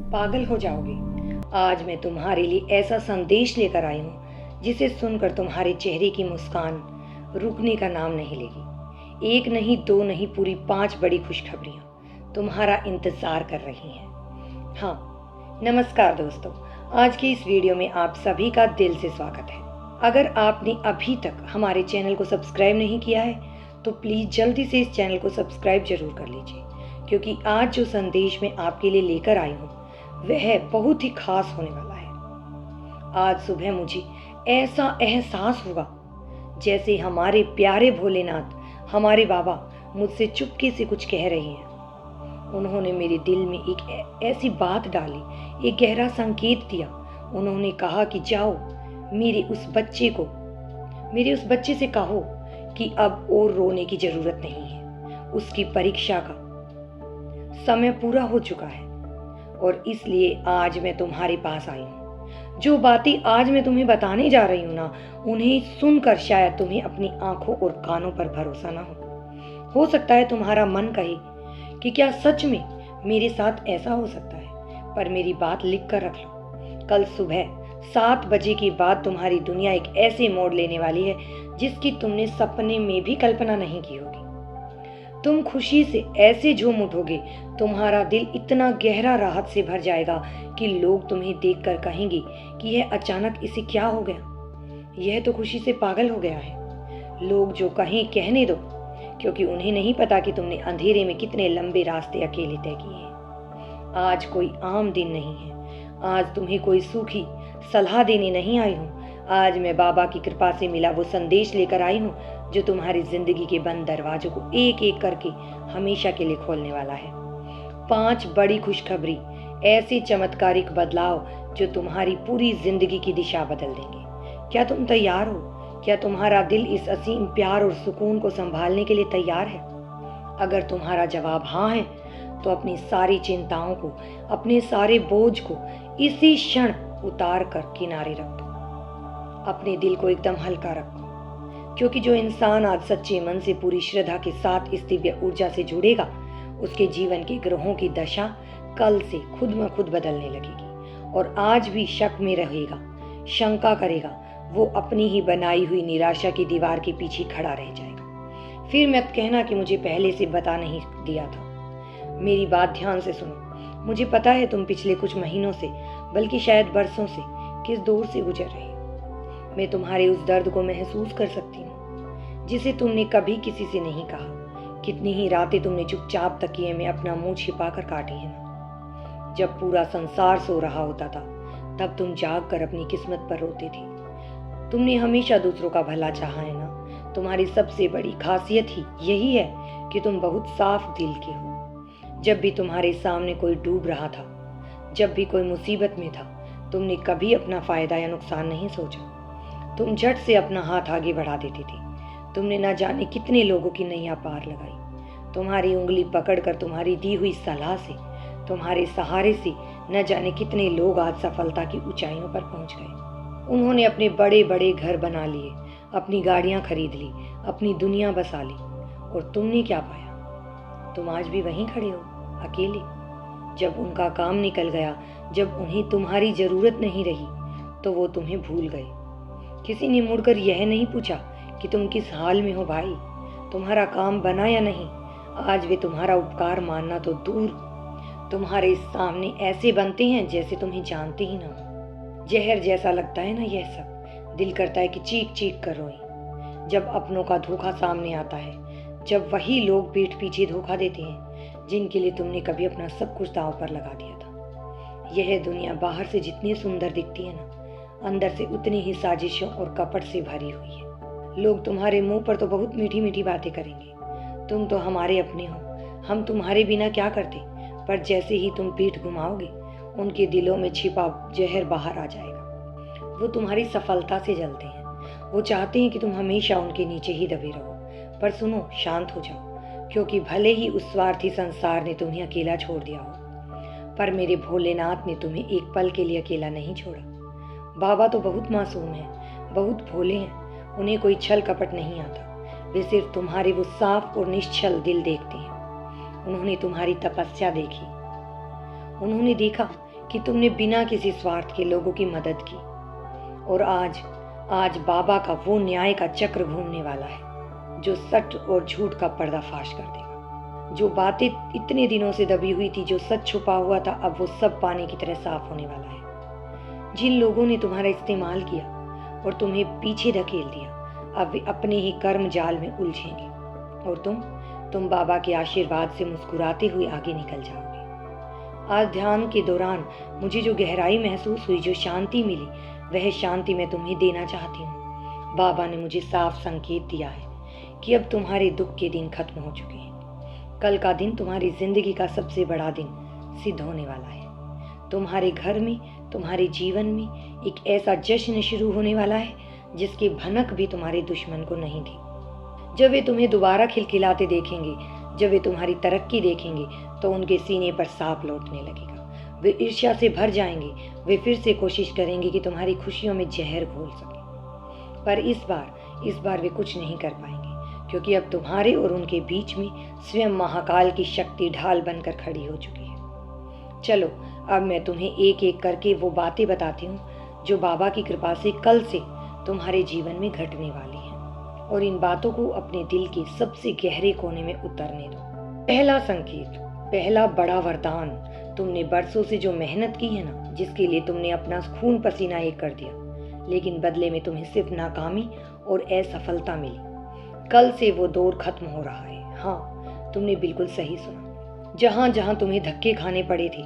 पागल हो जाओगे। आज मैं तुम्हारे लिए ऐसा संदेश लेकर आई हूँ जिसे सुनकर तुम्हारे चेहरे की मुस्कान रुकने का नाम नहीं लेगी। एक नहीं, दो नहीं, पूरी 5 बड़ी खुशखबरियाँ तुम्हारा इंतजार कर रही हैं। हाँ, नमस्कार दोस्तों, आज की इस वीडियो में आप सभी का दिल से स्वागत है। अगर आपने अभी तक हमारे चैनल को सब्सक्राइब नहीं किया है तो प्लीज़ जल्दी से इस चैनल को सब्सक्राइब जरूर कर लीजिए, क्योंकि आज जो संदेश मैं आपके लिए लेकर आई हूँ वह बहुत ही खास होने वाला है। आज सुबह मुझे ऐसा एहसास हुआ जैसे हमारे प्यारे भोलेनाथ, हमारे बाबा मुझसे चुपके से कुछ कह रहे हैं। उन्होंने मेरे दिल में एक ऐसी बात डाली, एक गहरा संकेत दिया। उन्होंने कहा कि जाओ मेरे उस बच्चे से कहो कि अब और रोने की जरूरत नहीं है। उसकी परीक्षा का समय पूरा हो चुका है और इसलिए आज मैं तुम्हारे पास आई हूँ। जो बातें आज मैं तुम्हें बताने जा रही हूँ ना, उन्हें सुनकर शायद तुम्हें अपनी आंखों और कानों पर भरोसा ना हो सकता है तुम्हारा मन कहे कि क्या सच में मेरे साथ ऐसा हो सकता है। पर मेरी बात लिख कर रख लो, कल सुबह 7 बजे के बाद तुम्हारी दुनिया एक ऐसे मोड़ लेने वाली है जिसकी तुमने सपने में भी कल्पना नहीं की होगी। तुम खुशी से ऐसे झूम उठोगे, तुम्हारा दिल इतना गहरा राहत से भर जाएगा कि लोग तुम्हें देखकर कहेंगे कि यह अचानक इसे क्या हो गया, यह तो खुशी से पागल हो गया है। लोग जो कहें कहने दो, क्योंकि उन्हें नहीं पता कि तुमने अंधेरे में कितने लंबे रास्ते अकेले तय किए हैं। आज कोई आम दिन नहीं है, आज तुम्हें कोई सूखी सलाह देने नहीं आई हूँ। आज मैं बाबा की कृपा से मिला वो संदेश लेकर आई हूँ जो तुम्हारी जिंदगी के बंद दरवाजों को एक एक करके हमेशा के लिए खोलने वाला है। 5 बड़ी खुशखबरी, ऐसे चमत्कारिक बदलाव जो तुम्हारी पूरी जिंदगी की दिशा बदल देंगे। क्या तुम तैयार हो? क्या तुम्हारा दिल इस असीम प्यार और सुकून को संभालने के लिए तैयार है? अगर तुम्हारा जवाब हाँ है तो अपनी सारी चिंताओं को, अपने सारे बोझ को इसी क्षण उतार कर किनारे रख दो। अपने दिल को एकदम हल्का रखो, क्योंकि जो इंसान आज सच्चे मन से पूरी श्रद्धा के साथ इस दिव्य ऊर्जा से जुड़ेगा, उसके जीवन के ग्रहों की दशा कल से खुद ब खुद बदलने लगेगी। और आज भी शक में रहेगा, शंका करेगा, वो अपनी ही बनाई हुई निराशा की दीवार के पीछे खड़ा रह जाएगा। फिर मत कहना कि मुझे पहले से बता नहीं दिया था। मेरी बात ध्यान से सुनो। मुझे पता है तुम पिछले कुछ महीनों से, बल्कि शायद बरसों से किस दौर से गुजर रहे हो। मैं तुम्हारे उस दर्द को महसूस कर सकती हूँ जिसे तुमने कभी किसी से नहीं कहा। कितनी ही रातें तुमने चुपचाप तकिए में अपना मुंह छिपा कर काटी है ना। जब पूरा संसार सो रहा होता था तब तुम जाग कर अपनी किस्मत पर रोते थे। तुमने हमेशा दूसरों का भला चाहा है ना। तुम्हारी सबसे बड़ी खासियत ही यही है कि तुम बहुत साफ दिल के हो। जब भी तुम्हारे सामने कोई डूब रहा था, जब भी कोई मुसीबत में था, तुमने कभी अपना फायदा या नुकसान नहीं सोचा। तुम झट से अपना हाथ आगे बढ़ा देती थी। तुमने न जाने कितने लोगों की नैया पार लगाई। तुम्हारी उंगली पकड़कर, तुम्हारी दी हुई सलाह से, तुम्हारे सहारे से न जाने कितने लोग आज सफलता की ऊंचाइयों पर पहुंच गए। उन्होंने अपने बड़े बड़े घर बना लिए, अपनी गाड़ियां खरीद ली, अपनी दुनिया बसा ली। और तुमने क्या पाया? तुम आज भी वहीं खड़े हो, अकेले। जब उनका काम निकल गया, जब उन्हें तुम्हारी जरूरत नहीं रही, तो वो तुम्हें भूल गए। किसी ने मुड़कर यह नहीं पूछा कि तुम किस हाल में हो भाई, तुम्हारा काम बना या नहीं। आज वे तुम्हारा उपकार मानना तो दूर, तुम्हारे सामने ऐसे बनते हैं जैसे तुम्हें जानते ही ना हो। जहर जैसा लगता है ना यह सब। दिल करता है कि चीख चीख कर रोए जब अपनों का धोखा सामने आता है, जब वही लोग पीठ पीछे धोखा देते हैं जिनके लिए तुमने कभी अपना सब कुछ दांव पर लगा दिया था। यह दुनिया बाहर से जितनी सुंदर दिखती है ना, अंदर से उतनी ही साजिशों और कपट से भरी हुई है। लोग तुम्हारे मुंह पर तो बहुत मीठी मीठी बातें करेंगे, तुम तो हमारे अपने हो, हम तुम्हारे बिना क्या करते। पर जैसे ही तुम पीठ घुमाओगे, उनके दिलों में छिपा जहर बाहर आ जाएगा। वो तुम्हारी सफलता से जलते हैं, वो चाहते हैं कि तुम हमेशा उनके नीचे ही दबे रहो। पर सुनो, शांत हो जाओ, क्योंकि भले ही उस स्वार्थी संसार ने तुम्हें अकेला छोड़ दिया हो, पर मेरे भोलेनाथ ने तुम्हें एक पल के लिए अकेला नहीं छोड़ा। बाबा तो बहुत मासूम हैं, बहुत भोले हैं, उन्हें कोई छल कपट नहीं आता। वे सिर्फ तुम्हारे वो साफ और निश्चल दिल देखते हैं। उन्होंने तुम्हारी तपस्या देखी, उन्होंने देखा कि तुमने बिना किसी स्वार्थ के लोगों की मदद की। और आज बाबा का वो न्याय का चक्र घूमने वाला है जो सच और झूठ का पर्दाफाश कर देगा। जो बातें इतने दिनों से दबी हुई थी, जो सच छुपा हुआ था, अब वो सब पानी की तरह साफ होने वाला है। जिन लोगों ने तुम्हारा इस्तेमाल किया और तुम्हें पीछे धकेल दिया, अब वे अपने ही कर्म जाल में उलझेंगे और तुम बाबा के आशीर्वाद से मुस्कुराते हुए आगे निकल जाओगे। आज ध्यान के दौरान मुझे जो गहराई महसूस हुई, जो शांति मिली, वह शांति मैं तुम्हें देना चाहती हूँ। बाबा ने मुझे साफ संकेत दिया है कि अब तुम्हारे दुख के दिन खत्म हो चुके हैं। कल का दिन तुम्हारी जिंदगी का सबसे बड़ा दिन सिद्ध होने वाला है। तुम्हारे घर में, तुम्हारे जीवन में एक ऐसा जश्न शुरू होने वाला है जिसकी भनक भी तुम्हारे दुश्मन को नहीं थी। जब वे तुम्हें दोबारा खिलखिलाते देखेंगे, जब वे तुम्हारी तरक्की देखेंगे, तो उनके सीने पर सांप लौटने लगेगा। वे ईर्ष्या से भर जाएंगे। वे फिर से कोशिश करेंगे कि तुम्हारी खुशियों में जहर घोल सके। पर इस बार वे कुछ नहीं कर पाएंगे, क्योंकि अब तुम्हारे और उनके बीच में स्वयं महाकाल की शक्ति ढाल बनकर खड़ी हो चुकी है। चलो, अब मैं तुम्हें एक एक करके वो बातें बताती हूँ जो बाबा की कृपा से कल से तुम्हारे जीवन में घटने वाली हैं, और इन बातों को अपने दिल के सबसे गहरे कोने में उतरने दो। पहला संकेत, पहला बड़ा वरदान, तुमने बरसों से जो मेहनत की है ना, जिसके लिए तुमने अपना खून पसीना एक कर दिया, लेकिन बदले में तुम्हें सिर्फ नाकामी और असफलता मिली। कल से वो दौर खत्म हो रहा है। हाँ, तुमने बिल्कुल सही सुना। जहां जहां तुम्हें धक्के खाने पड़े थे,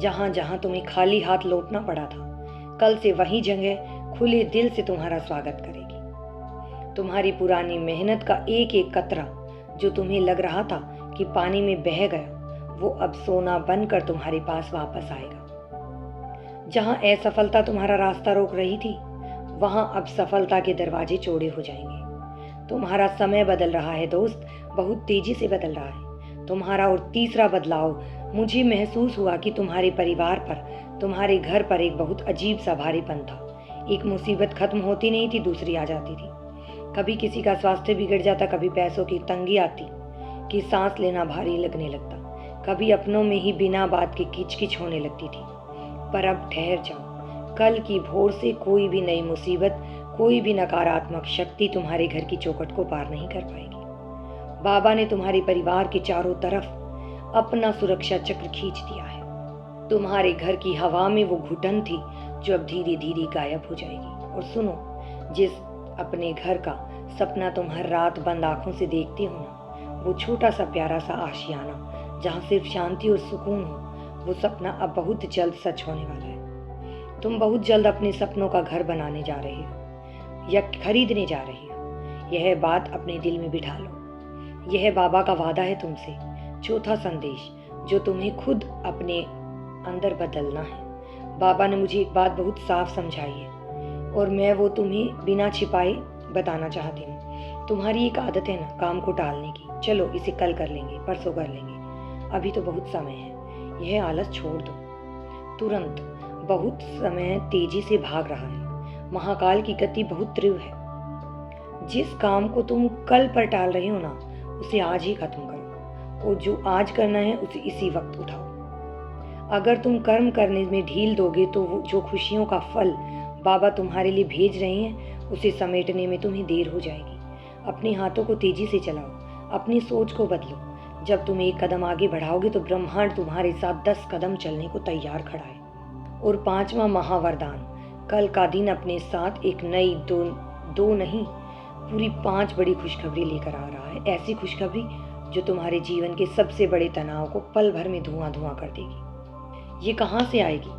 जहां जहां तुम्हें खाली हाथ लौटना पड़ा था, कल से वही जगह खुले दिल से तुम्हारा स्वागत करेगी। तुम्हारी पुरानी मेहनत का एक एक कतरा जो तुम्हें लग रहा था कि पानी में बह गया, वो अब सोना बनकर तुम्हारे पास वापस आएगा। जहां असफलता तुम्हारा रास्ता रोक रही थी, वहां अब सफलता के दरवाजे चौड़े हो जाएंगे। तुम्हारा समय बदल रहा है दोस्त, बहुत तेजी से बदल रहा है तुम्हारा। और तीसरा बदलाव, मुझे महसूस हुआ कि तुम्हारे परिवार पर, तुम्हारे घर पर एक बहुत अजीब सा भारीपन था। एक मुसीबत खत्म होती नहीं थी, दूसरी आ जाती थी। कभी किसी का स्वास्थ्य बिगड़ जाता, कभी पैसों की तंगी आती कि सांस लेना भारी लगने लगता, कभी अपनों में ही बिना बात के किचकिच होने लगती थी। पर अब ठहर जाओ, कल की भोर से कोई भी नई मुसीबत, कोई भी नकारात्मक शक्ति तुम्हारे घर की चौखट को पार नहीं कर पाएगी। बाबा ने तुम्हारे परिवार के चारों तरफ अपना सुरक्षा चक्र खींच दिया है। तुम्हारे घर की हवा में वो घुटन थी जो अब धीरे धीरे गायब हो जाएगी। और सुनो, जिस अपने घर का सपना तुम हर रात बंद आंखों से देखते हो ना, वो छोटा सा प्यारा सा आशियाना जहाँ सिर्फ शांति और सुकून हो, वो सपना अब बहुत जल्द सच होने वाला है। तुम बहुत जल्द अपने सपनों का घर बनाने जा रहे हो या खरीदने जा रहे हो। यह बात अपने दिल में बिठा लो। यह बाबा का वादा है तुमसे। चौथा संदेश जो तुम्हें खुद अपने अंदर बदलना है। बाबा ने मुझे एक बात बहुत साफ समझाई है और मैं वो तुम्हें बिना छिपाए बताना चाहती हूँ। तुम्हारी एक आदत है ना, काम को टालने की। चलो, इसे कल कर लेंगे, परसों कर लेंगे, अभी तो बहुत समय है। यह आलस छोड़ दो तुरंत। बहुत समय तेजी से भाग रहा है। महाकाल की गति बहुत तीव्र है। जिस काम को तुम कल पर टाल रहे हो ना, उसे आज ही खत्म करो, और जो आज करना है उसे इसी वक्त उठाओ। अगर तुम कर्म करने में ढील दोगे तो वो जो खुशियों का फल बाबा तुम्हारे लिए भेज रहे हैं, उसे समेटने में तुम्हें देर हो जाएगी। अपने हाथों को तेजी से चलाओ, अपनी सोच को बदलो। जब तुम एक कदम आगे बढ़ाओगे तो ब्रह्मांड तुम्हारे साथ 10 कदम चलने को तैयार खड़ा है। और पांचवा महावरदान, कल का दिन अपने साथ एक नई दो नहीं पूरी 5 बड़ी खुशखबरी लेकर आ रहा है। ऐसी खुशखबरी जो तुम्हारे जीवन के सबसे बड़े तनाव को पल भर में धुआं धुआं कर देगी। ये कहाँ से आएगी?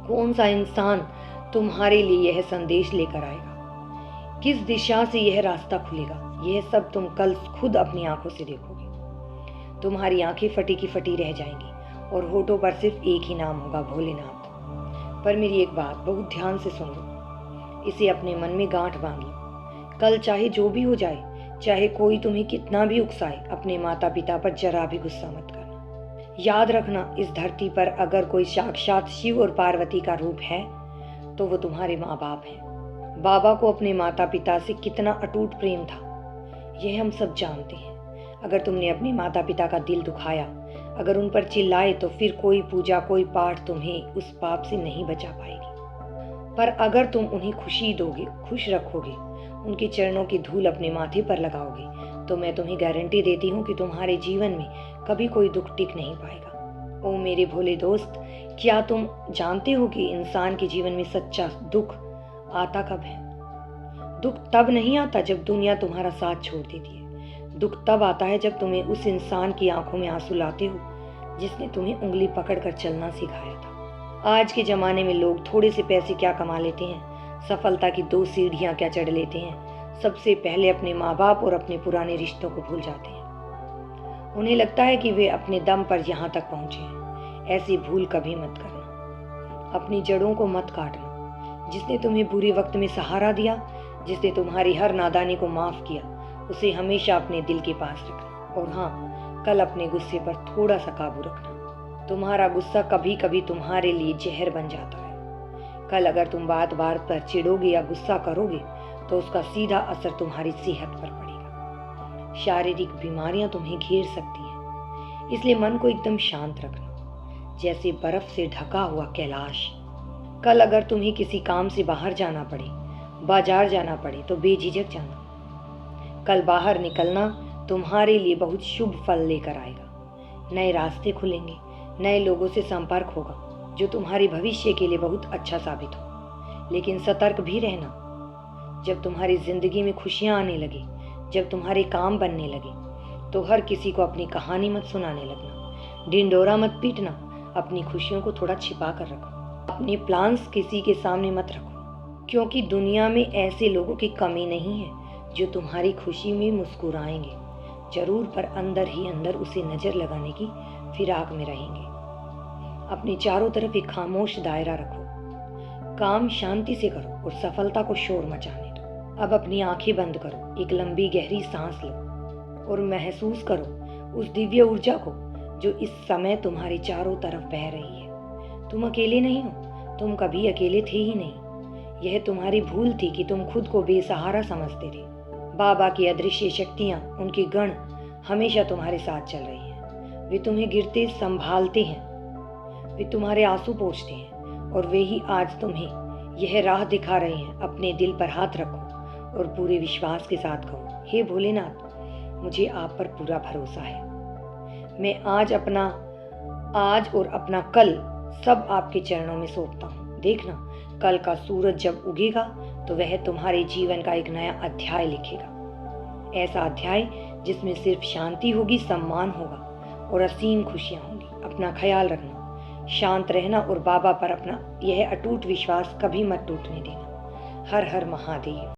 कौन सा इंसान तुम्हारे लिए यह संदेश लेकर आएगा? किस दिशा से यह रास्ता खुलेगा? यह सब तुम कल खुद अपनी आंखों से देखोगे। तुम्हारी आंखें फटी की फटी रह जाएंगी और होठों पर सिर्फ एक ही नाम होगा, भोलेनाथ। पर मेरी एक बात बहुत ध्यान से सुन लो, इसे अपने मन में गांठ बांध लो। कल चाहे जो भी हो जाए, चाहे कोई तुम्हें कितना भी उकसाए, अपने माता पिता पर जरा भी गुस्सा मत करना। याद रखना, इस धरती पर अगर कोई साक्षात शिव और पार्वती का रूप है तो वो तुम्हारे माँ बाप हैं। बाबा को अपने माता पिता से कितना अटूट प्रेम था, यह हम सब जानते हैं। अगर तुमने अपने माता पिता का दिल दुखाया, अगर उन पर चिल्लाए तो फिर कोई पूजा कोई पाठ तुम्हें उस पाप से नहीं बचा पाएगी। पर अगर तुम उन्हें खुशी दोगे, खुश रखोगे, उनके चरणों की धूल अपने माथे पर लगाओगे, तो मैं तुम्हें गारंटी देती हूँ कि तुम्हारे जीवन में कभी कोई दुख टिक नहीं पाएगा। ओ मेरे भोले दोस्त, क्या तुम जानते हो कि इंसान के जीवन में सच्चा दुख आता कब है? दुख तब नहीं आता जब दुनिया तुम्हारा साथ छोड़ देती है। दुख तब आता है जब तुम्हें उस इंसान की आंखों में आंसू लाते हो जिसने तुम्हें उंगली पकड़कर चलना सिखाया था। आज के ज़माने में लोग थोड़े से पैसे क्या कमा लेते हैं, सफलता की 2 सीढ़ियाँ क्या चढ़ लेते हैं, सबसे पहले अपने माँ बाप और अपने पुराने रिश्तों को भूल जाते हैं। उन्हें लगता है कि वे अपने दम पर यहाँ तक पहुँचे हैं। ऐसी भूल कभी मत करना। अपनी जड़ों को मत काटना। जिसने तुम्हें बुरे वक्त में सहारा दिया, जिसने तुम्हारी हर नादानी को माफ़ किया, उसे हमेशा अपने दिल के पास रखना। और हाँ, कल अपने गुस्से पर थोड़ा सा काबू रखना। तुम्हारा गुस्सा कभी कभी तुम्हारे लिए जहर बन जाता है। कल अगर तुम बात बात पर चिढ़ोगे या गुस्सा करोगे तो उसका सीधा असर तुम्हारी सेहत पर पड़ेगा। शारीरिक बीमारियां तुम्हें घेर सकती हैं, इसलिए मन को एकदम शांत रखना, जैसे बर्फ से ढका हुआ कैलाश। कल अगर तुम्हें किसी काम से बाहर जाना पड़े, बाजार जाना पड़े, तो बेझिझक जाना। कल बाहर निकलना तुम्हारे लिए बहुत शुभ फल लेकर आएगा। नए रास्ते खुलेंगे, नए लोगों से संपर्क होगा जो तुम्हारे भविष्य के लिए बहुत अच्छा साबित हो। लेकिन सतर्क भी रहना। जब तुम्हारी जिंदगी में खुशियां आने लगे, जब तुम्हारे काम बनने लगे, तो हर किसी को अपनी कहानी मत सुनाने लगना। ढिंढोरा मत पीटना। अपनी खुशियों को थोड़ा छिपा कर रखो। अपने प्लान्स किसी के सामने मत रखो, क्योंकि दुनिया में ऐसे लोगों की कमी नहीं है जो तुम्हारी खुशी में मुस्कुराएंगे जरूर, पर अंदर ही अंदर उसे नजर लगाने की फिराक में रहेंगे। अपने चारों तरफ एक खामोश दायरा रखो। काम शांति से करो और सफलता को शोर मचाने दो। अब अपनी आंखें बंद करो, एक लंबी गहरी सांस लो और महसूस करो उस दिव्य ऊर्जा को जो इस समय तुम्हारे चारों तरफ बह रही है। तुम अकेले नहीं हो, तुम कभी अकेले थे ही नहीं। यह तुम्हारी भूल थी कि तुम खुद को बेसहारा समझते थे। बाबा की अदृश्य शक्तियाँ, उनके गण हमेशा तुम्हारे साथ चल रही हैं। वे तुम्हें गिरते संभालते हैं, वे तुम्हारे आंसू पोंछते हैं और वे ही आज तुम्हें यह राह दिखा रहे हैं। अपने दिल पर हाथ रखो और पूरे विश्वास के साथ कहो, हे भोलेनाथ, मुझे आप पर पूरा भरोसा है। मैं आज और अपना कल सब आपके चरणों में सौंपता हूँ। देखना, कल का सूरज जब उगेगा तो वह तुम्हारे जीवन का एक नया अध्याय लिखेगा। ऐसा अध्याय जिसमें सिर्फ शांति होगी, सम्मान होगा और असीम खुशियाँ होंगी। अपना ख्याल रखना, शांत रहना और बाबा पर अपना यह अटूट विश्वास कभी मत टूटने देना। हर हर महादेव।